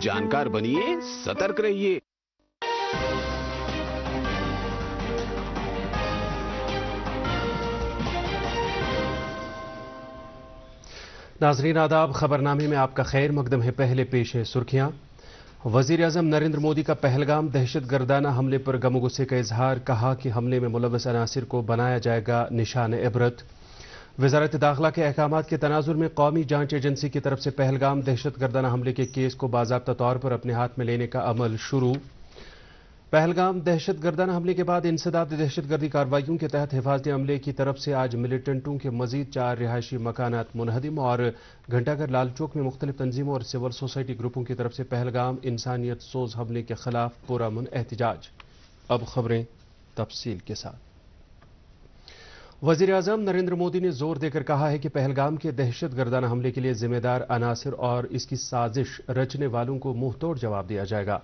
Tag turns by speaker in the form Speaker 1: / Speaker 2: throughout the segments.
Speaker 1: जानकार बनिए, सतर्क रहिए।
Speaker 2: नाजरीन आदाब, खबरनामे में आपका खैर मकदम है। पहले पेश है सुर्खियां। वजीर आजम नरेंद्र मोदी का पहलगाम दहशत गर्दाना हमले पर गम गुस्से का इजहार, कहा कि हमले में मुलव्वस अनासिर को बनाया जाएगा निशान इबरत। वजारत दाखिला के अहकामात के तनाजुर में कौमी जांच एजेंसी की तरफ से पहलगाम दहशत गर्दाना हमले के केस को बाज़ाब्ता तौर पर अपने हाथ में लेने का अमल शुरू। पहलगाम दहशत गर्दाना हमले के बाद इंसदाद दहशत गर्दी कार्रवाइयों के तहत हिफाजती अमले की तरफ से आज मिलिटेंटों के मजीद 4 रिहायशी मकानात मुनहदिम और घंटाघर लाल चौक में मुख्तलिफ तंजीमों और सिविल सोसाइटी ग्रुपों की तरफ से पहलगाम इंसानियत सोज हमले के खिलाफ पुरअमन एहतजाज। अब खबरें तफसील के साथ। वजीर आजम नरेंद्र मोदी ने जोर देकर कहा है कि पहलगाम के दहशत गर्दाना हमले के लिए जिम्मेदार अनासिर और इसकी साजिश रचने वालों को मुंह तोड़ जवाब दिया जाएगा।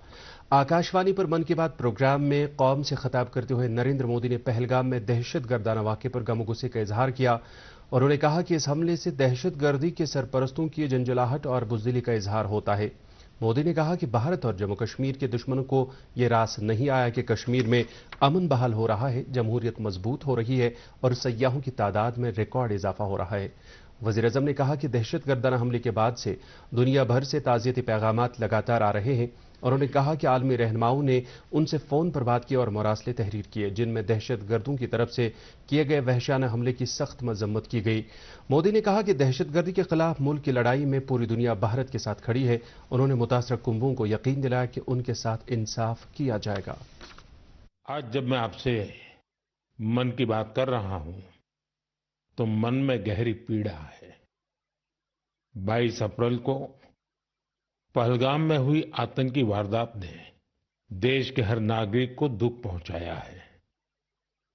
Speaker 2: आकाशवाणी पर मन की बात प्रोग्राम में कौम से खिताब करते हुए नरेंद्र मोदी ने पहलगाम में दहशत गर्दाना वाक़े पर गम गुस्से का इजहार किया और उन्होंने कहा कि इस हमले से दहशत गर्दी के सरपरस्तों की जंजलाहट और बुज़दिली का इजहार होता है। मोदी ने कहा कि भारत और जम्मू कश्मीर के दुश्मनों को यह रास नहीं आया कि कश्मीर में अमन बहाल हो रहा है, जमहूरियत मजबूत हो रही है और सयाहों की तादाद में रिकॉर्ड इजाफा हो रहा है। वज़ीर आज़म ने कहा कि दहशत गर्दाना हमले के बाद से दुनिया भर से ताज़ियती पैगामात लगातार आ रहे हैं और उन्होंने कहा कि आलमी रहनुमाओं ने उनसे फ़ोन पर बात की और मरासले तहरीर किए, जिनमें दहशत गर्दों की तरफ से किए गए वहशाना हमले की सख्त मजम्मत की गई। मोदी ने कहा कि दहशत गर्दी के खिलाफ मुल्क की लड़ाई में पूरी दुनिया भारत के साथ खड़ी है। उन्होंने मुतासरा कुंबों को यकीन दिलाया कि उनके साथ इंसाफ किया जाएगा।
Speaker 3: आज जब मैं आपसे मन की बात कर रहा हूं तो मन में गहरी पीड़ा है। 22 अप्रैल को पहलगाम में हुई आतंकी वारदात ने देश के हर नागरिक को दुख पहुंचाया है।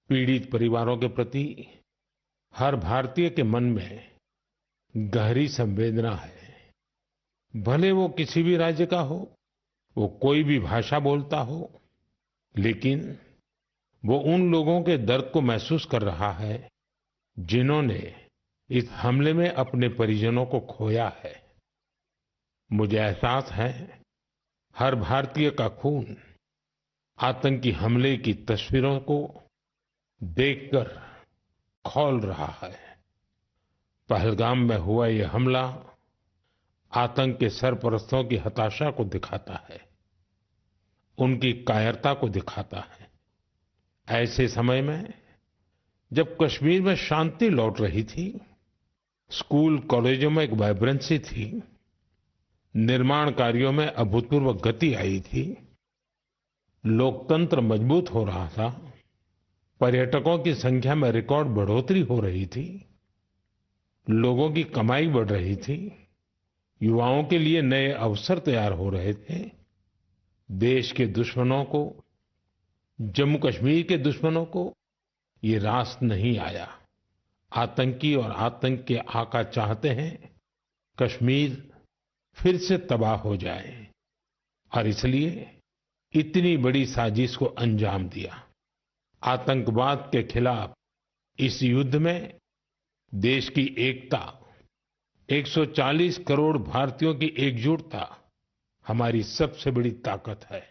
Speaker 3: पीड़ित परिवारों के प्रति हर भारतीय के मन में गहरी संवेदना है। भले वो किसी भी राज्य का हो, वो कोई भी भाषा बोलता हो, लेकिन वो उन लोगों के दर्द को महसूस कर रहा है जिन्होंने इस हमले में अपने परिजनों को खोया है। मुझे एहसास है हर भारतीय का खून आतंकी हमले की तस्वीरों को देखकर खौल रहा है। पहलगाम में हुआ ये हमला आतंक के सरपरस्तों की हताशा को दिखाता है, उनकी कायरता को दिखाता है। ऐसे समय में जब कश्मीर में शांति लौट रही थी, स्कूल कॉलेजों में एक वाइब्रेंसी थी, निर्माण कार्यों में अभूतपूर्व गति आई थी, लोकतंत्र मजबूत हो रहा था, पर्यटकों की संख्या में रिकॉर्ड बढ़ोतरी हो रही थी, लोगों की कमाई बढ़ रही थी, युवाओं के लिए नए अवसर तैयार हो रहे थे, देश के दुश्मनों को, जम्मू कश्मीर के दुश्मनों को ये रास नहीं आया। आतंकी और आतंक के आका चाहते हैं कश्मीर फिर से तबाह हो जाए और इसलिए इतनी बड़ी साजिश को अंजाम दिया। आतंकवाद के खिलाफ इस युद्ध में देश की एकता, 140 करोड़ भारतीयों की एकजुटता हमारी सबसे बड़ी ताकत है।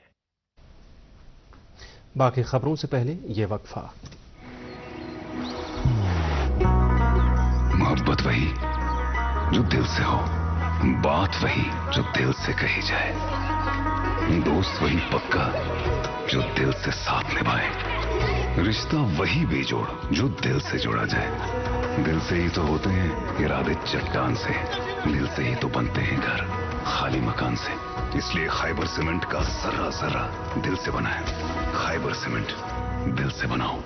Speaker 2: बाकी खबरों से पहले ये वक्फा।
Speaker 4: मोहब्बत वही जो दिल से हो, बात वही जो दिल से कही जाए, दोस्त वही पक्का जो दिल से साथ निभाए, रिश्ता वही बेजोड़ जो दिल से जोड़ा जाए। दिल से ही तो होते हैं इरादे चट्टान से, दिल से ही तो बनते हैं घर खाली मकान से। इसलिए खैबर सीमेंट का जर्रा जर्रा दिल से बना है। खैबर सीमेंट, दिल से बनाओ।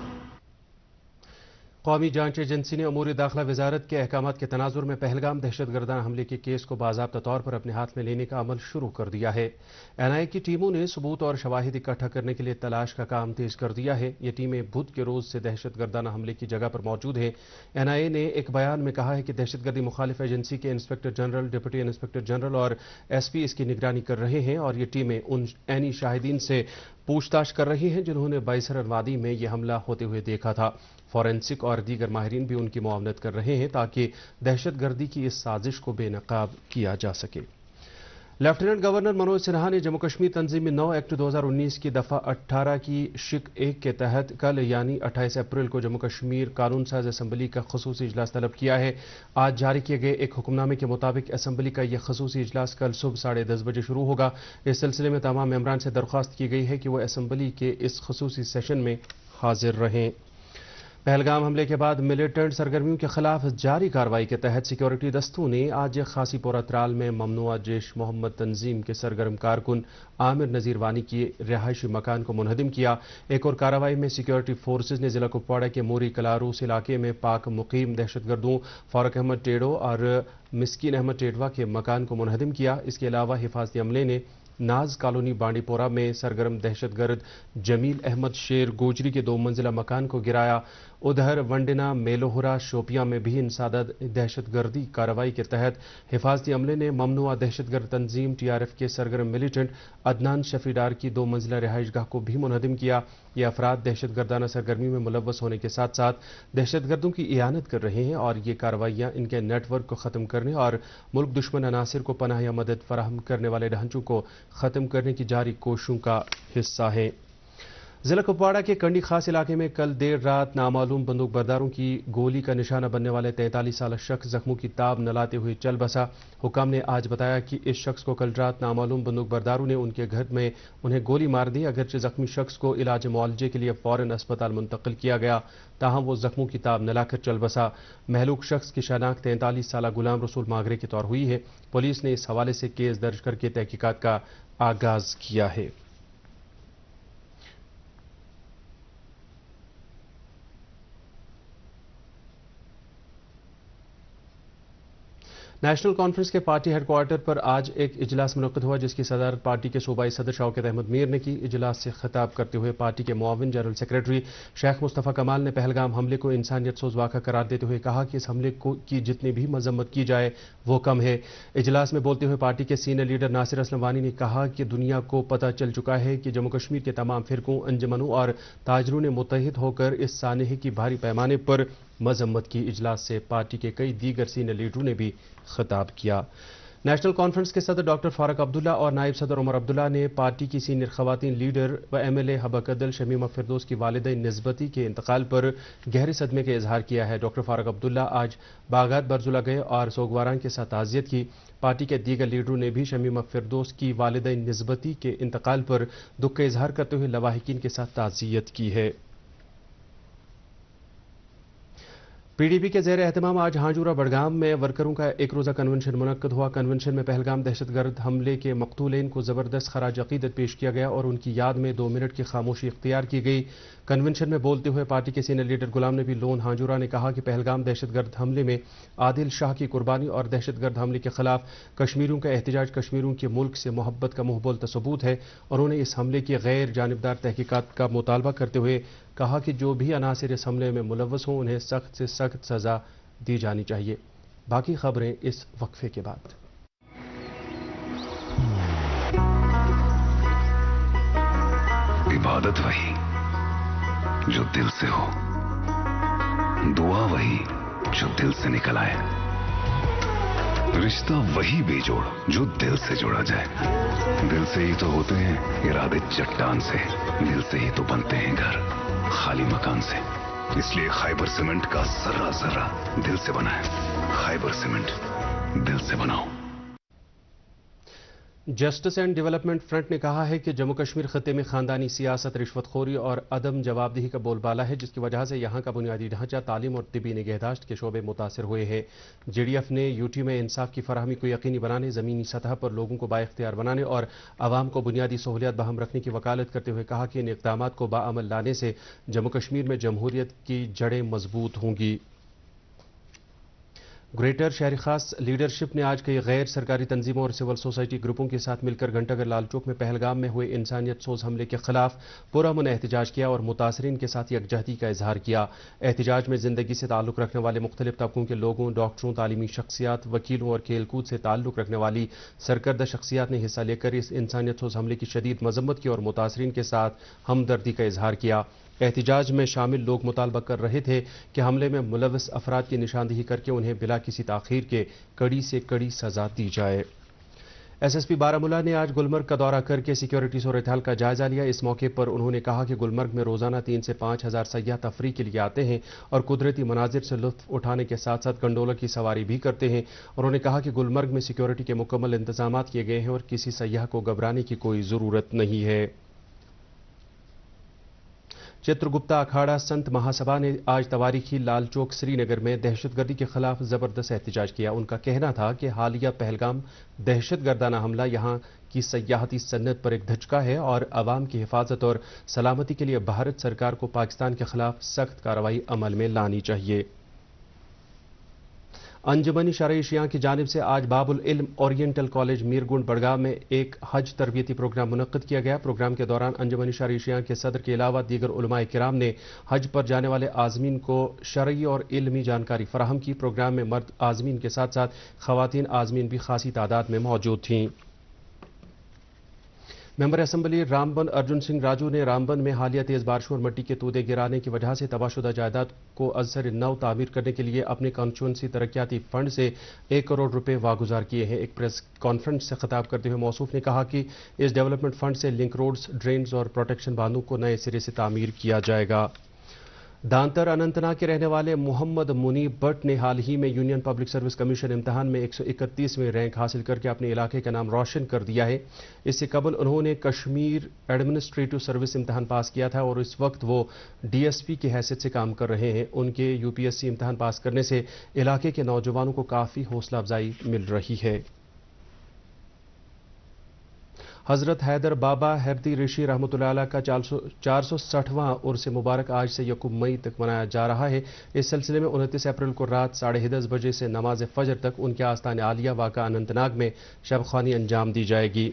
Speaker 2: कौमी जांच एजेंसी ने अमूर दाखिला वजारत के अहकामात के तनाजुर में पहलगाम दहशत गर्दाना हमले के केस को बाज़ाब्ता तौर पर अपने हाथ में लेने का अमल शुरू कर दिया है। एनआईए की टीमों ने सबूत और शवाहिद इकट्ठा करने के लिए तलाश का काम तेज कर दिया है। ये टीमें बुध के रोज से दहशत गर्दाना हमले की जगह पर मौजूद है। एनआईए ने एक बयान में कहा है कि दहशत गर्दी मुखालिफ एजेंसी के inspector general, deputy inspector general और एसपी इसकी निगरानी कर रहे हैं और ये टीमें उन ऐनी शाहिदीन से पूछताछ कर रही हैं जिन्होंने बैसरन वादी में यह हमला होते हुए देखा था। फॉरेंसिक और दीगर माहिरीन भी उनकी मुआवनत कर रहे हैं ताकि दहशत गर्दी की इस साजिश को बेनकाब किया जा सके। लेफ्टिनेंट गवर्नर मनोज सिन्हा ने जम्मू कश्मीर तंजीमी 9 एक्ट 2019 की दफ़ा 18 की शिक 1 के तहत कल यानी 28 अप्रैल को जम्मू कश्मीर कानून साज असम्बली का खसूसी इजलास तलब किया है। आज जारी किए गए एक हुक्मनामे के मुताबिक असम्बली का यह खसूसी इजलास कल सुबह 10:30 बजे शुरू होगा। इस सिलसिले में तमाम मेंबरान से दरख्वास्त की गई है कि वह असम्बली के इस खसूसी सेशन में हाजिर रहें। पहलगाम हमले के बाद मिलिटेंट सरगर्मियों के खिलाफ जारी कार्रवाई के तहत सिक्योरिटी दस्तों ने आज खासीपोरा त्राल में ममनुआ जैश मोहम्मद तंजीम के सरगर्म कारकुन आमिर नजीर वानी की रिहायशी मकान को मुनहदिम किया। एक और कार्रवाई में सिक्योरिटी फोर्सेज ने जिला कुपवाड़ा के मोरी कलारूस इलाके में पाक मुकीम दहशतगर्दों फारूक अहमद टेडो और मिस्किन अहमद टेडवा के मकान को मुनहदिम किया। इसके अलावा हिफाजती अमले ने नाज कॉलोनी बांडीपोरा में सरगर्म दहशतगर्द जमील अहमद शेर गोजरी के 2 मंजिला मकान को गिराया। उधर वंडना मेलोहरा शोपियां में भी इंसादा दहशतगर्दी कार्रवाई के तहत हिफाजती अमले ने ममनुआ दहशतगर्द तंजीम TRF के सरगर्म मिलिटेंट अदनान शफीडार की 2 मंजिला रिहाइशगाह को भी मुनहदिम किया। ये अफराद दहशतगर्दाना सरगर्मी में मुलव्वस होने के साथ साथ दहशतगर्दों की इयानत कर रहे हैं और ये कार्रवाइयां इनके नेटवर्क को ख़त्म करने और मुल्क दुश्मन अनासिर को पनाह या मदद फराहम करने वाले ढांचों को ख़त्म करने की जारी कोशिशों का हिस्सा है। जिला कुपवाड़ा के कंडी खास इलाके में कल देर रात नामालूम बंदूक बरदारों की गोली का निशाना बनने वाले 43 साल शख्स जख्मों की ताब न लाते हुए चल बसा। हुकाम ने आज बताया कि इस शख्स को कल रात नामालूम बंदूक बरदारों ने उनके घर में उन्हें गोली मार दी। अगरचे जख्मी शख्स को इलाज मुआलजे के लिए फौरन अस्पताल मुंतकिल किया गया, ताहम वो जख्मों की ताब न लाकर चल बसा। महलूक शख्स की शनाख्त 43 साल गुलाम रसूल मागरे के तौर हुई है। पुलिस ने इस हवाले से केस दर्ज करके तहकीकात का आगाज किया है। नेशनल कॉन्फ्रेंस के पार्टी हेडक्वार्टर पर आज एक इजलास मुनक्किद हुआ, जिसकी सदारत पार्टी के सूबाई सदर शौकत अहमद मीर ने की। इजलास से खिताब करते हुए पार्टी के मुआविन जनरल सेक्रेटरी शेख मुस्तफ़ा कमाल ने पहलगाम हमले को इंसानियत सोज वाक़ा करार देते हुए कहा कि इस हमले की जितनी भी मजम्मत की जाए वो कम है। इजलास में बोलते हुए पार्टी के सीनियर लीडर नासिर असलम वानी ने कहा कि दुनिया को पता चल चुका है कि जम्मू कश्मीर के तमाम फिरकों, अंजमनों और ताजरों ने मुत्तहिद होकर इस सानहे की भारी पैमाने पर मजम्मत की। इजलास से पार्टी के कई दीगर सीनियर लीडरों ने भी खिताब किया। नेशनल कॉन्फ्रेंस के सदर डॉक्टर फारूक अब्दुल्ला और नायब सदर उमर अब्दुल्ला ने पार्टी की सीनियर खवातीन लीडर व MLA हबकदल शमीमा फिरदौस की वालिदा निस्बती के इंतकाल पर गहरे सदमे का इजहार किया है। डॉक्टर फारूक अब्दुल्ला आज बागात बरजुला गए और सोगवारान के साथ ताज़ियत की। पार्टी के दीगर लीडरों ने भी शमीमा फिरदौस की वालिदा निस्बती के इंतकाल पर दुख का इजहार करते हुए लवाहिकीन के साथ ताज़ियत की है। PDP के ज़ेर एहतमाम आज हांजूरा बड़गाम में वर्करों का एक रोज़ा कन्वेंशन मुनक्किद हुआ। कन्वेंशन में पहलगाम दहशतगर्द हमले के मकतूलीन को ज़बरदस्त खराज अक़ीदत पेश किया गया और उनकी याद में 2 मिनट की खामोशी इख्तियार की गई। कन्वेंशन में बोलते हुए पार्टी के senior leader Ghulam Nabi loan Hanjura ने कहा कि पहलगाम दहशतगर्द हमले में आदिल शाह की कुर्बानी और दहशतगर्द हमले के खिलाफ कश्मीरियों का एहतजाज कश्मीरियों के मुल्क से मोहब्बत का मुंह बोलता सबूत है। उन्होंने इस हमले की गैर जानिबदार तहकीकात का मुतालबा करते हुए कहा कि जो भी अनासिर इस हमले में मुलव्वस हों उन्हें सख्त से सख्त सजा दी जानी चाहिए। बाकी खबरें इस वक्फे के बाद।
Speaker 4: इबादत वही जो दिल से हो, दुआ वही जो दिल से निकल आए, रिश्ता वही बेजोड़ जो दिल से जोड़ा जाए। दिल से ही तो होते हैं इरादे चट्टान से, दिल से ही तो बनते हैं घर खाली मकान से। इसलिए खैबर सीमेंट का जर्रा जर्रा दिल से बना है। खैबर सीमेंट, दिल से बनाओ।
Speaker 2: जस्टिस एंड डेवलपमेंट फ्रंट ने कहा है कि जम्मू कश्मीर खत्ते में खानदानी सियासत, रिश्वतखोरी और अदम जवाबदेही का बोलबाला है, जिसकी वजह से यहाँ का बुनियादी ढांचा, तालीम और तिबी निगहदाश्त के शोबे मुतासर हुए हैं। JDF ने UT में इंसाफ की फराहमी को यकीनी बनाने, ज़मीनी सतह पर लोगों को बाइख्तियार बनाने और आवाम को बुनियादी सहूलियात बहाम रखने की वकालत करते हुए कहा कि इन इक़दामात को बाअमल लाने से जम्मू कश्मीर में जमहूरियत की जड़ें मजबूत होंगी। ग्रेटर शहरी खास लीडरशिप ने आज कई गैर सरकारी तंजीमों और सिविल सोसाइटी ग्रुपों के साथ मिलकर घंटाघर लाल चौक में पहलगाम में हुए इंसानियत सोज हमले के खिलाफ पुरअमन एहतजाज किया और मुतासरीन के साथ यकजहती का इजहार किया। एहतजाज में जिंदगी से ताल्लुक रखने वाले मुख्तलिफ तबकों के लोगों, डॉक्टरों, तालीमी शख्सियात, वकीलों और खेलकूद से ताल्लुक रखने वाली सरकर्दा शख्सियात ने हिस्सा लेकर इस इंसानियत सोज हमले की शदीद मजम्मत की और मुतासरीन के साथ हमदर्दी का इजहार किया। एहतजाज में शामिल लोग मुतालबा कर रहे थे कि हमले में मुलव्वस अफराद की निशानदेही करके उन्हें बिला किसी ताखीर के कड़ी से कड़ी सजा दी जाए। ایس ایس پی بارامولہ نے آج گلمرگ کا دورہ کر کے سیکیورٹی صورتحال کا جائزہ لیا۔ اس موقع پر انہوں نے کہا کہ گلمرگ میں روزانہ 3 سے 5 ہزار سیاح تفریح کے لیے آتے ہیں اور قدرتی مناظر سے لطف اٹھانے کے ساتھ ساتھ گنڈولہ کی سواری بھی کرتے ہیں۔ انہوں نے کہا کہ گلمرگ میں سیکیورٹی کے مکمل انتظامات کیے گئے ہیں اور کسی سیاح کو گھبرانے کی کوئی ضرورت نہیں ہے۔ چتر گپتا اکھاڑا سنت مہاسبھا نے آج تواریخی لال چوک سری نگر میں دہشت گردی کے خلاف زبردست احتجاج کیا۔ ان کا کہنا تھا کہ حالیہ پہلگام دہشت گردانہ حملہ یہاں کی سیاحتی صنعت پر ایک دھچکا ہے اور عوام کی حفاظت اور سلامتی کے لیے بھارت سرکار کو پاکستان کے خلاف سخت کارروائی عمل میں لانی چاہیے۔ انجمن شرعی شیعہ کی جانب سے آج باب العلم اورینٹل کالج میرگنڈ بڑگاہ میں ایک حج تربیتی پروگرام منعقد کیا گیا۔ پروگرام کے دوران انجمن شرعی شیعہ کے صدر کے علاوہ دیگر علماء کرام نے حج پر جانے والے عازمین کو شرعی اور علمی جانکاری فراہم کی۔ پروگرام میں مرد عازمین کے ساتھ ساتھ خواتین عازمین بھی خاصی تعداد میں موجود تھیں۔ ممبر اسمبلی رامبن ارجن سنگھ راجو نے رامبن میں حالیہ تیز بارشوں اور مٹی کے تودے گرانے کی وجہ سے تباہ شدہ جائیداد کو ازسر نو تعمیر کرنے کے لیے اپنے کانسٹیچوئنسی ترقیاتی فنڈ سے 1 کروڑ روپے واگزار کیے ہیں۔ ایک پریس کانفرنس سے خطاب کرتے ہوئے موصوف نے کہا کہ اس ڈیولپمنٹ فنڈ سے لنک روڈز، ڈرینز اور پروٹیکشن باندھوں کو نئے سرے سے تعمیر کیا جائے گا۔ دانتر اننت ناگ کے رہنے والے محمد منیب بٹ نے حال ہی میں یونین پبلک سروس کمیشن امتحان میں 131ویں رینک حاصل کر کے اپنے علاقے کا نام روشن کر دیا ہے۔ اس سے قبل انہوں نے کشمیر ایڈمنسٹریٹو سروس امتحان پاس کیا تھا اور اس وقت وہ ڈی ایس پی کی حیثیت سے کام کر رہے ہیں۔ ان کے یو پی ایس سی امتحان پاس کرنے سے علاقے کے نوجوانوں کو کافی حوصلہ افزائی مل رہی ہے۔ حضرت حیدر بابا ہردی رشی رحمۃ اللہ علیہ کا 460واں عرس مبارک آج سے 1 مئی تک منایا جا رہا ہے۔ اس سلسلے میں 29 اپریل کو رات 10:30 بجے سے نماز فجر تک ان کے آستان عالیہ واقع اننت ناگ میں شب خوانی انجام دی جائے گی۔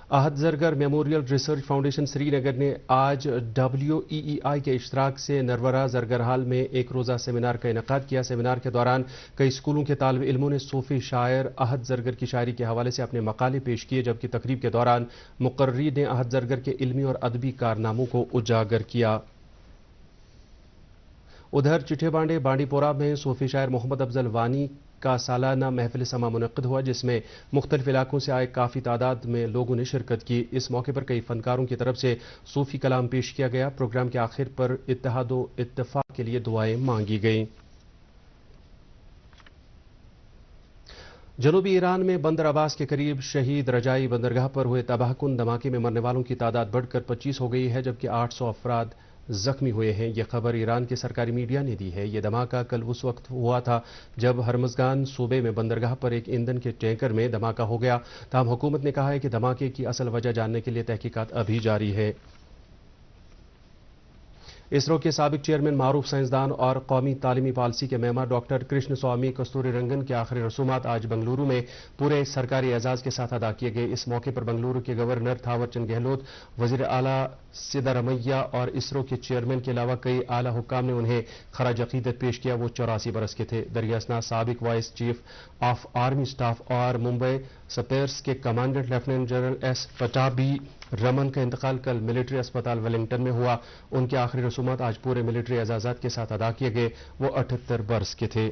Speaker 2: احد زرگر میموریل ریسرچ فاؤنڈیشن سری نگر نے آج WEEI کے اشتراک سے نرورہ زرگر ہال میں ایک روزہ سیمینار کا انعقاد کیا۔ سیمینار کے دوران کئی اسکولوں کے طالب علموں نے صوفی شاعر احد زرگر کی شاعری کے حوالے سے اپنے مقالے پیش کیے، جبکہ تقریب کے دوران مقررین نے احد زرگر کے علمی اور ادبی کارناموں کو اجاگر کیا۔ ادھر چٹھے بانڈے بانڈی پورہ میں صوفی شاعر محمد افضل وانی کا سالانہ محفل سما منعقد ہوا، جس میں مختلف علاقوں سے آئے کافی تعداد میں لوگوں نے شرکت کی۔ اس موقع پر کئی فنکاروں کی طرف سے صوفی کلام پیش کیا گیا۔ پروگرام کے آخر پر اتحاد و اتفاق کے لیے دعائیں مانگی گئیں۔ جنوبی ایران میں بندر عباس کے قریب شہید رجائی بندرگاہ پر ہوئے تباہ کن دھماکے میں مرنے والوں کی تعداد بڑھ کر 25 ہو گئی ہے، جبکہ 800 افراد زخمی ہوئے ہیں۔ یہ خبر ایران کے سرکاری میڈیا نے دی ہے۔ یہ دھماکہ کل اس وقت ہوا تھا جب ہرمزگان صوبے میں بندرگاہ پر ایک ایندھن کے ٹینکر میں دھماکہ ہو گیا۔ تاہم حکومت نے کہا ہے کہ دھماکے کی اصل وجہ جاننے کے لیے تحقیقات ابھی جاری ہے۔ اسرو کے سابق چیئرمین، معروف سائنسدان اور قومی تعلیمی پالیسی کے معمار ڈاکٹر کرشن سوامی کستوری رنگن کے آخری رسومات آج بنگلورو میں پورے سرکاری اعزاز کے ساتھ ادا کیے گئے۔ اس موقع پر بنگلورو کے گورنر تھاور چند گہلوت، وزیر اعلیٰ سدارمیا اور اسرو کے چیئرمین کے علاوہ کئی اعلیٰ حکام نے انہیں خراج عقیدت پیش کیا۔ وہ 84 برس کے تھے۔ دریاسنا سابق vice chief of army staff اور ممبئی سپیئرس کے commandant lieutenant general S Pattabhi Raman کا انتقال کل ملٹری اسپتال ویلنگٹن میں ہوا۔ ان کے آخری رسومات آج پورے ملٹری اعزازات کے ساتھ ادا کیے گئے۔ وہ 78 برس کے تھے۔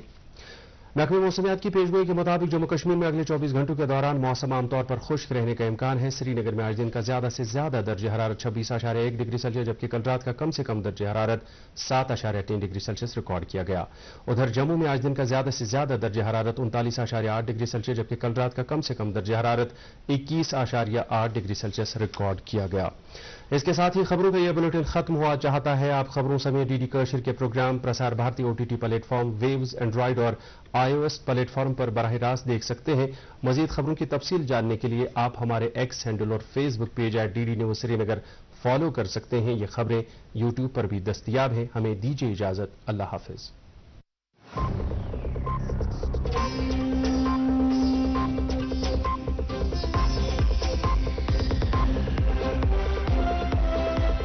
Speaker 2: محکمہ موسمیات کی پیشگوئی کے مطابق جموں کشمیر میں اگلے 24 گھنٹوں کے دوران موسم عام طور پر خشک رہنے کا امکان ہے۔ سری نگر میں آج دن کا زیادہ سے زیادہ درجہ حرارت 26.1 ڈگری سیلسیس، جبکہ کل رات کا کم سے کم درجہ حرارت 7.3 ڈگری سیلسیس ریکارڈ کیا گیا۔ ادھر جموں میں آج دن کا زیادہ سے زیادہ درجہ حرارت 39.8 ڈگری سیلسیس، جبکہ کل رات کا کم سے کم درجہ حرارت 21.8 ڈگری سیلسیس ریکارڈ کیا گیا۔ اس کے ساتھ ہی خبروں کا یہ بلیٹن ختم ہوا۔ چاہتا ہے آپ خبروں سمیت ڈی ڈی کشر کے programme Prasar Bharati OTT platform, views, android اور iOS پلیٹ فارم پر براہ راست دیکھ سکتے ہیں۔ مزید خبروں کی تفصیل جاننے کے لیے آپ ہمارے ایکس ہینڈل اور فیس بک پیج @DD News سری نگر فالو کر سکتے ہیں۔ یہ خبریں YouTube پر بھی دستیاب ہیں۔ ہمیں دیجیے اجازت۔ اللہ حافظ۔